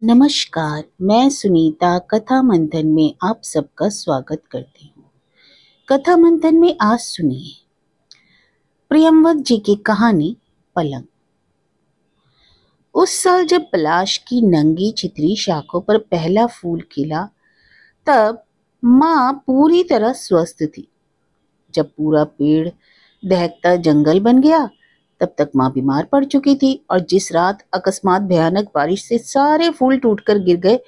नमस्कार, मैं सुनीता कथा मंथन में आप सबका स्वागत करती हूँ। कथा मंथन में आज सुनिए प्रियंवद जी की कहानी पलंग। उस साल जब पलाश की नंगी छितरी शाखों पर पहला फूल खिला, तब माँ पूरी तरह स्वस्थ थी। जब पूरा पेड़ दहकता जंगल बन गया, तब तक माँ बीमार पड़ चुकी थी और जिस रात अकस्मात भयानक बारिश से सारे फूल टूटकर गिर गए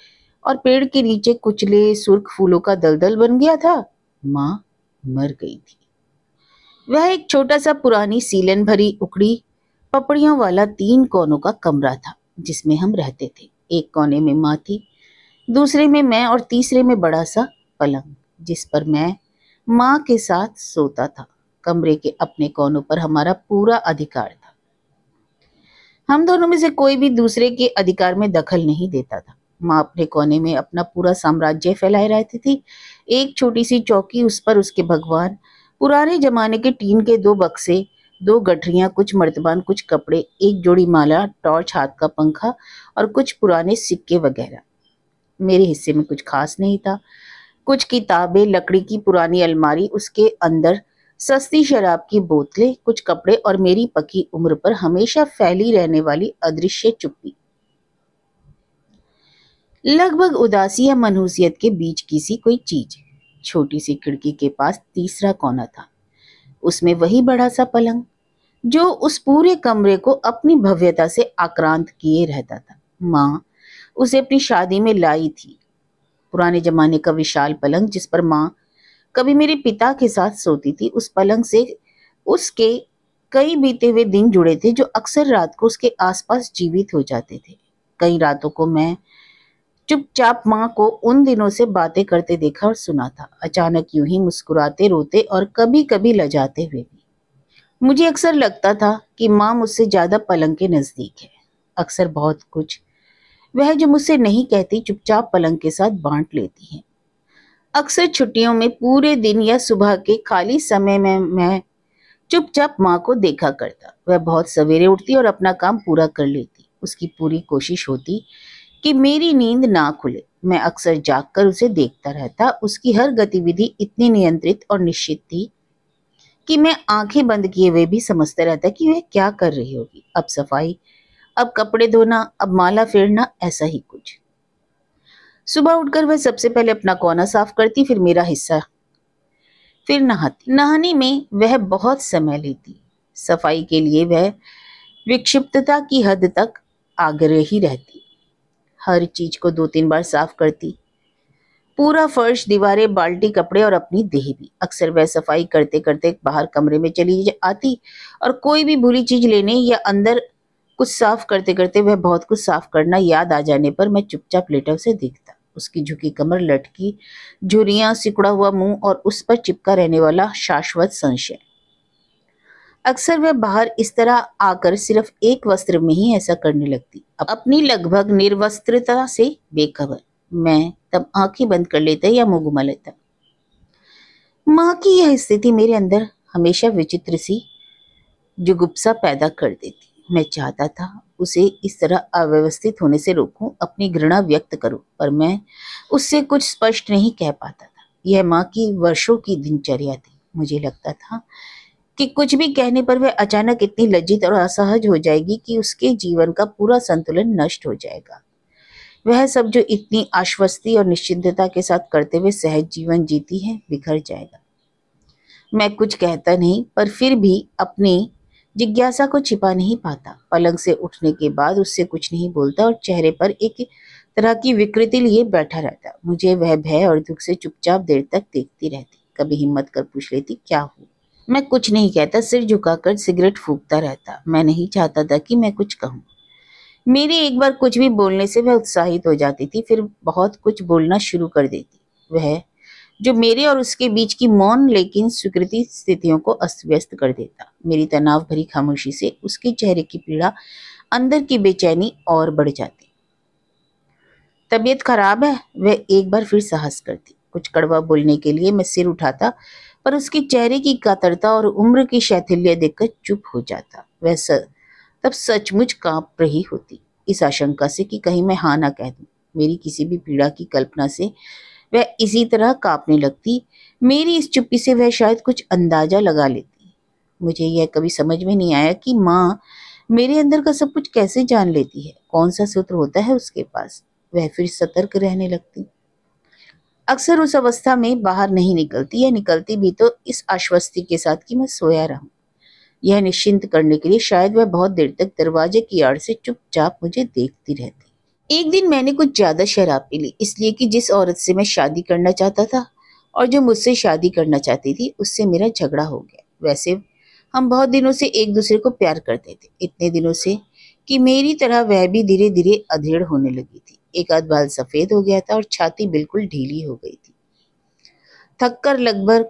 और पेड़ के नीचे कुचले सुर्ख फूलों का दलदल बन गया था, माँ मर गई थी। वह एक छोटा सा पुरानी सीलन भरी उखड़ी पपड़ियों वाला 3 कोनों का कमरा था जिसमें हम रहते थे। एक कोने में माँ थी, दूसरे में मैं और तीसरे में बड़ा सा पलंग जिस पर मैं माँ के साथ सोता था। कमरे के अपने कोनों पर हमारा पूरा अधिकार था। हम दोनों में से कोई भी दूसरे के अधिकार में दखल नहीं देता था। माँ अपने कोने में अपना पूरा साम्राज्य फैलाए रहती थी। एक छोटी सी चौकी, उस पर उसके भगवान, पुराने जमाने के टीन के 2 बक्से, 2 गठरियां, कुछ मर्तबान, कुछ कपड़े, एक जोड़ी माला, टॉर्च, हाथ का पंखा और कुछ पुराने सिक्के वगैरह। मेरे हिस्से में कुछ खास नहीं था। कुछ किताबें, लकड़ी की पुरानी अलमारी, उसके अंदर सस्ती शराब की बोतलें, कुछ कपड़े और मेरी पकी उम्र पर हमेशा फैली रहने वाली अदृश्य चुप्पी। लगभग उदासी या मनहूसियत के बीच की सी कोई चीज। छोटी सी खिड़की के पास तीसरा कोना था, उसमें वही बड़ा सा पलंग जो उस पूरे कमरे को अपनी भव्यता से आक्रांत किए रहता था। माँ उसे अपनी शादी में लाई थी। पुराने जमाने का विशाल पलंग जिस पर माँ कभी मेरे पिता के साथ सोती थी। उस पलंग से उसके कई बीते हुए दिन जुड़े थे जो अक्सर रात को उसके आसपास जीवित हो जाते थे। कई रातों को मैं चुपचाप माँ को उन दिनों से बातें करते देखा और सुना था, अचानक यूं ही मुस्कुराते, रोते और कभी कभी लजाते हुए भी। मुझे अक्सर लगता था कि माँ मुझसे ज्यादा पलंग के नजदीक है। अक्सर बहुत कुछ वह जो मुझसे नहीं कहती चुपचाप पलंग के साथ बांट लेती है। अक्सर छुट्टियों में पूरे दिन या सुबह के खाली समय में मैं चुपचाप माँ को देखा करता। वह बहुत सवेरे उठती और अपना काम पूरा कर लेती। उसकी पूरी कोशिश होती कि मेरी नींद ना खुले। मैं अक्सर जागकर उसे देखता रहता। उसकी हर गतिविधि इतनी नियंत्रित और निश्चित थी कि मैं आंखें बंद किए हुए भी समझता रहता कि वह क्या कर रही होगी। अब सफाई, अब कपड़े धोना, अब माला फेरना, ऐसा ही कुछ। सुबह उठकर वह सबसे पहले अपना कोना साफ करती, फिर मेरा हिस्सा, फिर नहाती। नहाने में वह बहुत समय लेती। सफाई के लिए वह विक्षिप्तता की हद तक आग्रही रहती। हर चीज को 2-3 बार साफ करती, पूरा फर्श, दीवारें, बाल्टी, कपड़े और अपनी देह भी। अक्सर वह सफाई करते करते बाहर कमरे में चली आती और कोई भी बुरी चीज लेने या अंदर कुछ साफ करते करते वह बहुत कुछ साफ करना याद आ जाने पर मैं चुपचाप लेटा उसे देखता। उसकी झुकी कमर, लटकी झुर्रियां, सिकुड़ा हुआ मुंह और उस पर चिपका रहने वाला शाश्वत संशय। अक्सर वह बाहर इस तरह आकर सिर्फ एक वस्त्र में ही ऐसा करने लगती, अपनी लगभग निर्वस्त्रता से बेखबर। मैं तब आंखें बंद कर लेता या मुंह घुमा लेता। माँ की यह स्थिति मेरे अंदर हमेशा विचित्र सी जुगुप्सा पैदा कर देती। मैं चाहता था उसे इस तरह अव्यवस्थित होने से रोकूं, अपनी घृणा व्यक्त करूं, पर मैं उससे कुछ स्पष्ट नहीं कह पाता था। यह माँ की वर्षों की दिनचर्या थी। मुझे लगता था कि कुछ भी कहने पर वह अचानक इतनी लज्जित और असहज हो जाएगी कि उसके जीवन का पूरा संतुलन नष्ट हो जाएगा। वह सब जो इतनी आश्वस्ति और निश्चिंतता के साथ करते हुए सहज जीवन जीती है, बिखर जाएगा। मैं कुछ कहता नहीं, पर फिर भी अपनी जिज्ञासा को छिपा नहीं पाता। पलंग से उठने के बाद उससे कुछ नहीं बोलता और चेहरे पर एक तरह की विकृति लिए बैठा रहता। मुझे वह भय और दुख से चुपचाप देर तक देखती रहती। कभी हिम्मत कर पूछ लेती, क्या हुआ? मैं कुछ नहीं कहता, सिर झुकाकर सिगरेट फूंकता रहता। मैं नहीं चाहता था कि मैं कुछ कहूँ। मेरे एक बार कुछ भी बोलने से वह उत्साहित हो जाती थी, फिर बहुत कुछ बोलना शुरू कर देती। वह जो मेरे और उसके बीच की मौन लेकिन स्वीकृति स्थितियों को अस्त व्यस्त कर देता। मेरी तनाव भरी खामोशी से उसके चेहरे की पीड़ा, अंदर की बेचैनी और बढ़ जाती। तबीयत खराब है, वह एक बार फिर साहस करती। कुछ कड़वा बोलने के लिए मैं सिर उठाता, पर उसके चेहरे की कातरता और उम्र की शैथिल्य देखकर चुप हो जाता। वह तब सचमुच कांप रही होती, इस आशंका से कि कहीं मैं हाँ ना कह दूं। मेरी किसी भी पीड़ा की कल्पना से वह इसी तरह कांपने लगती। मेरी इस चुप्पी से वह शायद कुछ अंदाजा लगा लेती। मुझे यह कभी समझ में नहीं आया कि माँ मेरे अंदर का सब कुछ कैसे जान लेती है, कौन सा सूत्र होता है उसके पास। वह फिर सतर्क रहने लगती। अक्सर उस अवस्था में बाहर नहीं निकलती, या निकलती भी तो इस आश्वस्ति के साथ कि मैं सोया रहूं। यह निश्चिंत करने के लिए शायद वह बहुत देर तक दरवाजे की आड़ से चुपचाप मुझे देखती रहती। एक दिन मैंने कुछ ज्यादा शराब पी ली, इसलिए कि जिस औरत से मैं शादी करना चाहता था और जो मुझसे शादी करना चाहती थी, उससे मेरा झगड़ा हो गया। वैसे हम बहुत दिनों से एक दूसरे को प्यार करते थे, इतने दिनों से कि मेरी तरह वह भी धीरे धीरे अधेड़ होने लगी थी। एक आध बाल सफेद हो गया था और छाती बिल्कुल ढीली हो गई थी। थककर लगभग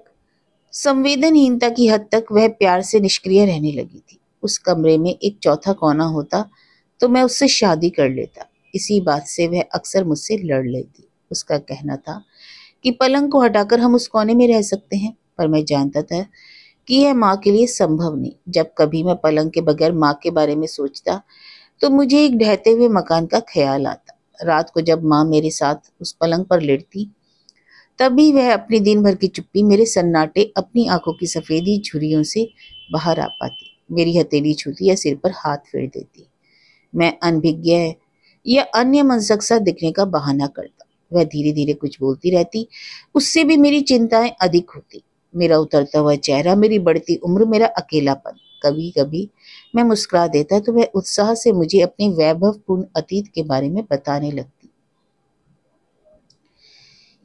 संवेदनहीनता की हद तक वह प्यार से निष्क्रिय रहने लगी थी। उस कमरे में एक चौथा कोना होता तो मैं उससे शादी कर लेता। इसी बात से वह अक्सर मुझसे लड़ लेती। उसका कहना था कि पलंग को हटाकर हम उस कोने में रह सकते हैं, पर मैं जानता था कि यह माँ के लिए संभव नहीं। जब कभी मैं पलंग के बगैर माँ के बारे में सोचता तो मुझे एक ढहते हुए मकान का ख्याल आता। रात को जब माँ मेरे साथ उस पलंग पर लेटती, तभी वह अपनी दिन भर की चुप्पी मेरे सन्नाटे अपनी आंखों की सफेदी झुर्रियों से बाहर आ पाती। मेरी हथेली छूती या सिर पर हाथ फेर देती। मैं अनभिज्ञ या अन्य मनसक सा दिखने का बहाना करता। वह धीरे धीरे कुछ बोलती रहती। उससे भी मेरी चिंताएं अधिक होती। मेरा उतरता हुआ चेहरा, मेरी बढ़ती उम्र, मेरा अकेलापन। कभी कभी मैं मुस्कुरा देता तो वह उत्साह से मुझे अपने वैभवपूर्ण अतीत के बारे में बताने लगती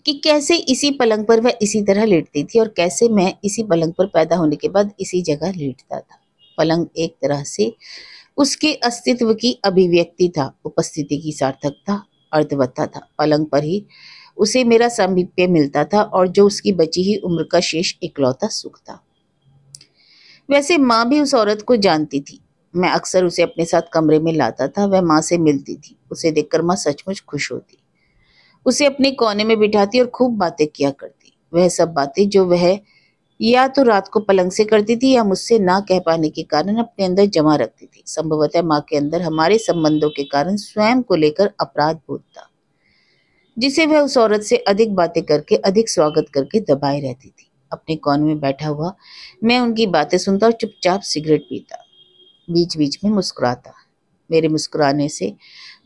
कि कैसे इसी पलंग पर वह इसी तरह लेटती थी और कैसे मैं इसी पलंग पर पैदा होने के बाद इसी जगह लेटता था। पलंग एक तरह से उसके अस्तित्व की अभिव्यक्ति था, उपस्थिति की सार्थकता, अर्थवत्ता था। पलंग पर ही उसे मेरा सामीप्य मिलता था और जो उसकी बची ही उम्र का शेष इकलौता सुख था। वैसे माँ भी उस औरत को जानती थी। मैं अक्सर उसे अपने साथ कमरे में लाता था। वह माँ से मिलती थी। उसे देखकर माँ सचमुच खुश होती। उसे अपने कोने में बिठाती और खूब बातें किया करती। वह सब बातें जो वह या तो रात को पलंग से करती थी या मुझसे ना कह पाने के कारण अपने अंदर जमा रखती थी। संभवतः माँ के अंदर हमारे संबंधों के कारण स्वयं को लेकर अपराध बोध था, जिसे वह उस औरत से अधिक बातें करके, अधिक स्वागत करके दबाए रहती थी। अपने कोने में बैठा हुआ मैं उनकी बातें सुनता और चुपचाप सिगरेट पीता, बीच बीच में मुस्कुराता। मेरे मुस्कुराने से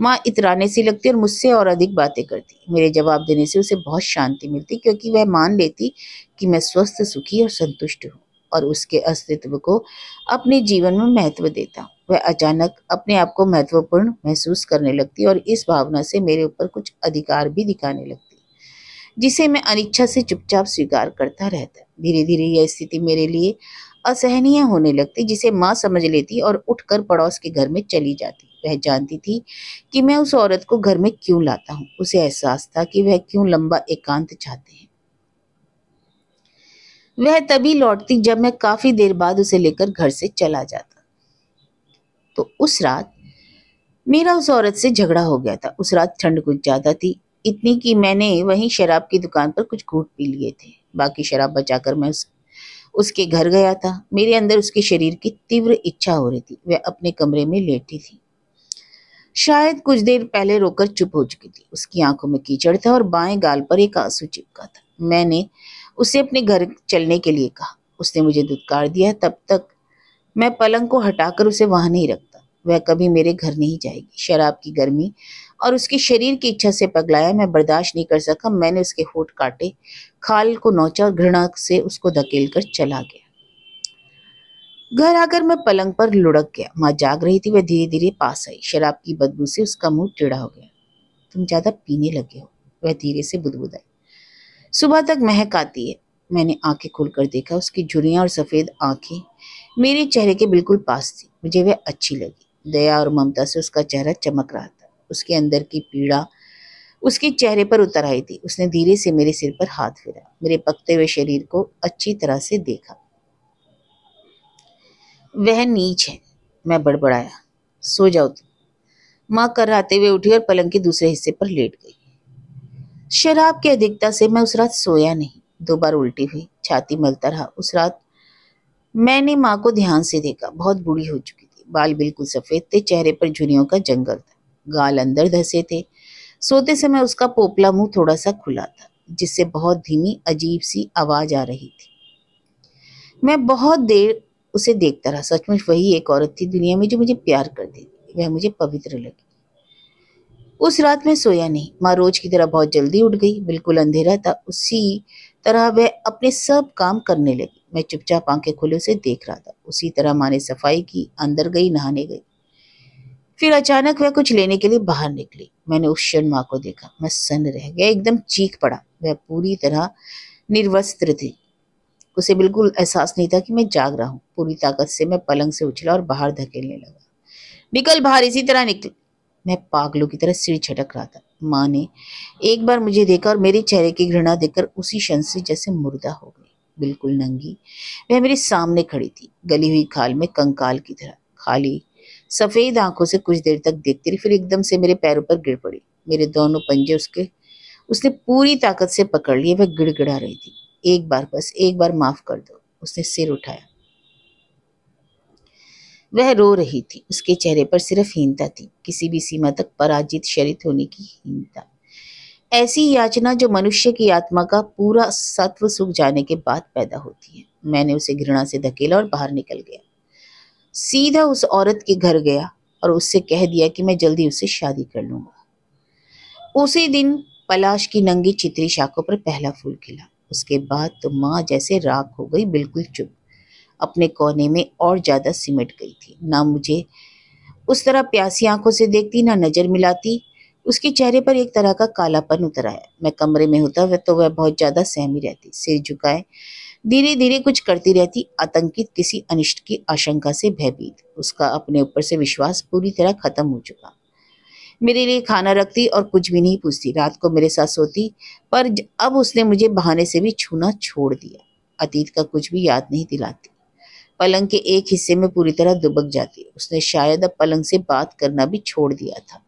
माँ इतराने सी लगती और मुझसे और अधिक बातें करती। मेरे जवाब देने से उसे बहुत शांति मिलती, क्योंकि वह मान लेती कि मैं स्वस्थ, सुखी और संतुष्ट हूँ और उसके अस्तित्व को अपने जीवन में महत्व देता हूँ। वह अचानक अपने आप को महत्वपूर्ण महसूस करने लगती और इस भावना से मेरे ऊपर कुछ अधिकार भी दिखाने लगती, जिसे मैं अनिच्छा से चुपचाप स्वीकार करता रहता। धीरे धीरे यह स्थिति मेरे लिए असहनीय होने लगती, जिसे माँ समझ लेती और उठकर पड़ोस के घर में चली जाती। वह जानती थी कि मैं उस औरत को घर में क्यों लाता हूँ। उसे एहसास था कि वह क्यों लंबा एकांत चाहते हैं। वह तभी लौटती जब मैं काफी देर बाद उसे लेकर घर से चला जाता। तो उस रात मेरा उस औरत से झगड़ा हो गया था। उस रात ठंड कुछ ज्यादा थी, इतनी कि मैंने वहीं शराब की दुकान पर कुछ घूंट पी लिए थे। बाकी शराब बचाकर मैं उसके घर गया था। मेरे अंदर उसके शरीर की तीव्र इच्छा हो रही थी। वह अपने कमरे में लेटी थी, शायद कुछ देर पहले रोकर चुप हो चुकी थी। उसकी आंखों में कीचड़ था और बाएं गाल पर एक आंसू चिपका था। मैंने उसे अपने घर चलने के लिए कहा। उसने मुझे धुतकार दिया। तब तक मैं पलंग को हटाकर उसे वहां नहीं रखता। वह कभी मेरे घर नहीं जाएगी। शराब की गर्मी और उसके शरीर की इच्छा से पगलाया मैं बर्दाश्त नहीं कर सका। मैंने उसके होंठ काटे, खाल को नोचा और घृणा से उसको धकेल कर चला गया। घर आकर मैं पलंग पर लुढ़क गया। माँ जाग रही थी। वह धीरे धीरे पास आई। शराब की बदबू से उसका मुंह टेढ़ा हो गया। तुम ज्यादा पीने लगे हो, वह धीरे से बुदबुदाई। सुबह तक महक आती है। मैंने आंखें खोलकर देखा। उसकी झुर्रियां और सफेद आंखें मेरे चेहरे के बिल्कुल पास थी। मुझे वह अच्छी लगी। दया और ममता से उसका चेहरा चमक रहा था। उसके अंदर की पीड़ा उसके चेहरे पर उतर आई थी। उसने धीरे से मेरे सिर पर हाथ फेरा, मेरे पकते हुए शरीर को अच्छी तरह से देखा। वह नीच है, मैं बड़बड़ाया। सो जाओ तुम। माँ कराते हुए उठी और पलंग के दूसरे हिस्से पर लेट गई। शराब की अधिकता से मैं उस रात सोया नहीं। 2 बार उल्टी हुई, छाती मलता रहा। उस रात मैंने माँ को ध्यान से देखा। बहुत बूढ़ी हो चुकी थी। बाल बिल्कुल सफेद थे, चेहरे पर झुर्रियों का जंगल था, गाल अंदर धंसे थे, सोते समय उसका पोपला मुंह थोड़ा सा खुला था, जिससे बहुत धीमी अजीब सी आवाज आ रही थी। मैं बहुत देर उसे देखता रहा। सचमुच वही एक औरत थी दुनिया में जो मुझे प्यार कर देती। वह मुझे पवित्र लगी। उस रात मैं सोया नहीं। माँ रोज की तरह बहुत जल्दी उठ गई। बिल्कुल अंधेरा था, उसी तरह वह अपने सब काम करने लगी। मैं चुपचाप आंखें खोले उसे देख रहा था। उसी तरह माँ ने सफाई की, अंदर गई, नहाने गई। फिर अचानक वह कुछ लेने के लिए बाहर निकली। मैंने उस क्षण माँ को देखा। मैं सन्न रह गया, एकदम चीख पड़ा। वह पूरी तरह निर्वस्त्र थी। उसे बिल्कुल एहसास नहीं था कि मैं जाग रहा हूँ। पूरी ताकत से मैं पलंग से उछला और बाहर धकेलने लगा। निकल बाहर, इसी तरह निकल। मैं पागलों की तरह सिर झटक रहा था। माँ ने एक बार मुझे देखा और मेरे चेहरे की घृणा देखकर उसी क्षण से जैसे मुर्दा हो गई। बिल्कुल नंगी वह मेरे सामने खड़ी थी, गली हुई खाल में कंकाल की तरह। खाली सफेद आंखों से कुछ देर तक देखती रही, फिर एकदम से मेरे पैरों पर गिर पड़ी। मेरे दोनों पंजे उसने पूरी ताकत से पकड़ लिए। वह गिड़गिड़ा रही थी, एक बार, बस एक बार माफ कर दो। उसने सिर उठाया। वह रो रही थी। उसके चेहरे पर सिर्फ हीनता थी, किसी भी सीमा तक पराजित शरीर होने की हीनता। ऐसी याचना जो मनुष्य की आत्मा का पूरा सत्व सूख जाने के बाद पैदा होती है। मैंने उसे घृणा से धकेला और बाहर निकल गया। सीधा उस औरत के घर गया और उससे कह दिया कि मैं जल्दी उससे शादी कर लूंगा। उसी दिन पलाश की नंगी चितरी शाखों पर पहला फूल खिला। उसके बाद तो माँ जैसे राख हो गई, बिल्कुल चुप, अपने कोने में और ज्यादा सिमट गई थी। ना मुझे उस तरह प्यासी आंखों से देखती, ना नजर मिलाती। उसके चेहरे पर एक तरह का कालापन उतर आया। मैं कमरे में होता वह तो वह बहुत ज्यादा सहमी रहती, सिर झुकाए धीरे धीरे कुछ करती रहती, आतंकित, किसी अनिष्ट की आशंका से भयभीत। उसका अपने ऊपर से विश्वास पूरी तरह खत्म हो चुका। मेरे लिए खाना रखती और कुछ भी नहीं पूछती। रात को मेरे साथ सोती, पर अब उसने मुझे बहाने से भी छूना छोड़ दिया। अतीत का कुछ भी याद नहीं दिलाती। पलंग के एक हिस्से में पूरी तरह दुबक जाती। उसने शायद अब पलंग से बात करना भी छोड़ दिया था।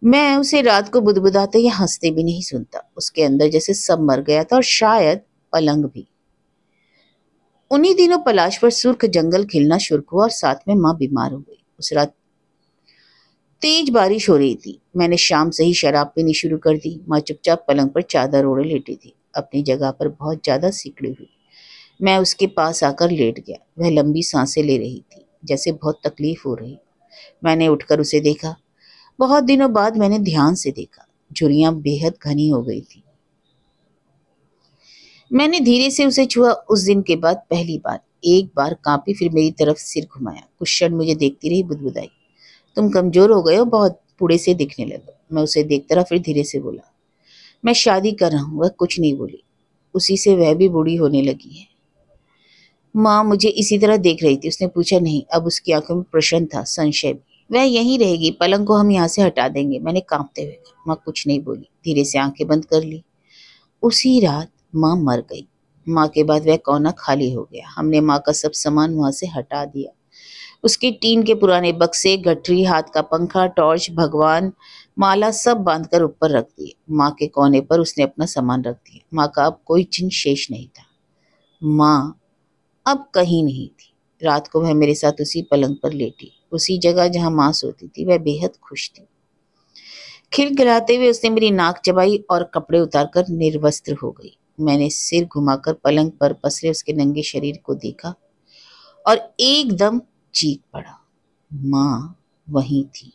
मैं उसे रात को बुदबुदाते या हंसते भी नहीं सुनता। उसके अंदर जैसे सब मर गया था, और शायद पलंग भी। उन्हीं दिनों पलाश पर सुर्ख जंगल खिलना शुरू हुआ और साथ में माँ बीमार हो गई। उस रात तेज बारिश हो रही थी। मैंने शाम से ही शराब पीनी शुरू कर दी। माँ चुपचाप पलंग पर चादर ओढ़े लेटी थी, अपनी जगह पर बहुत ज्यादा सिकड़ी हुई। मैं उसके पास आकर लेट गया। वह लंबी सांसें ले रही थी, जैसे बहुत तकलीफ हो रही। मैंने उठकर उसे देखा। बहुत दिनों बाद मैंने ध्यान से देखा। झुर्रियां बेहद घनी हो गई थी। मैंने धीरे से उसे छुआ। उस दिन के बाद पहली बार। एक बार कांपी, फिर मेरी तरफ सिर घुमाया। कुछ क्षण मुझे देखती रही, बुदबुदाई, तुम कमजोर हो गए हो, बहुत बूढ़े से दिखने लगे। मैं उसे देखता रहा, फिर धीरे से बोला, मैं शादी कर रहा हूँ। वह कुछ नहीं बोली। उसी से वह भी बूढ़ी होने लगी है। माँ मुझे इसी तरह देख रही थी। उसने पूछा, नहीं? अब उसकी आंखों में प्रश्न था, संशय भी। वह यहीं रहेगी, पलंग को हम यहाँ से हटा देंगे। मैंने कांपते हुए कहा। माँ कुछ नहीं बोली, धीरे से आंखें बंद कर ली। उसी रात माँ मर गई। माँ के बाद वह कोना खाली हो गया। हमने माँ का सब सामान वहां से हटा दिया। उसके टीन के पुराने बक्से, गठरी, हाथ का पंखा, टॉर्च, भगवान, माला सब बांधकर ऊपर रख दिए। माँ के कोने पर उसने अपना सामान रख दिया। माँ का अब कोई चिन्ह शेष नहीं था। माँ अब कहीं नहीं थी। रात को वह मेरे साथ उसी पलंग पर लेटी, उसी जगह जहां माँ सोती थी। वह बेहद खुश थी। खिलखिलाते हुए उसने मेरी नाक चबाई और कपड़े उतारकर निर्वस्त्र हो गई। मैंने सिर घुमाकर पलंग पर पसरे उसके नंगे शरीर को देखा और एकदम चीख पड़ा। माँ वहीं थी।